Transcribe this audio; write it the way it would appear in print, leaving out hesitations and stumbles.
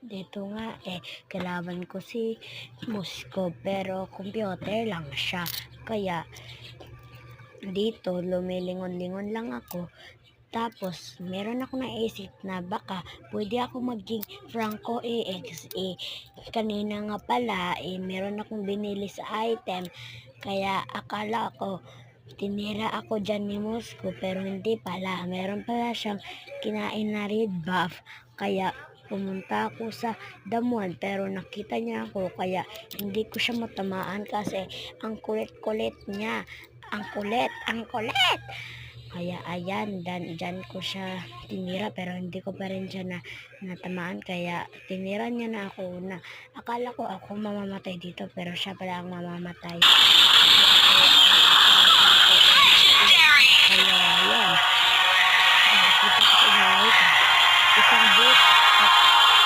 Dito nga kalaban ko si Mosco pero computer lang siya. Kaya dito lumilingon-lingon lang ako. Tapos meron ako naisip na baka pwede ako maging Franco AX. Kanina nga pala meron akong binili sa item. Kaya akala ko tinira ako dyan ni Mosco pero hindi pala. Meron pala siyang kinain na red buff. Kaya pumunta ako sa damuhan pero nakita niya ako kaya hindi ko siya matamaan kasi ang kulit-kulit niya. Ang kulit! Kaya ayan, dyan ko siya tinira pero hindi ko pa rin siya natamaan. Kaya tinira niya na ako na akala ko ako mamamatay dito pero siya pala ang mamamatay.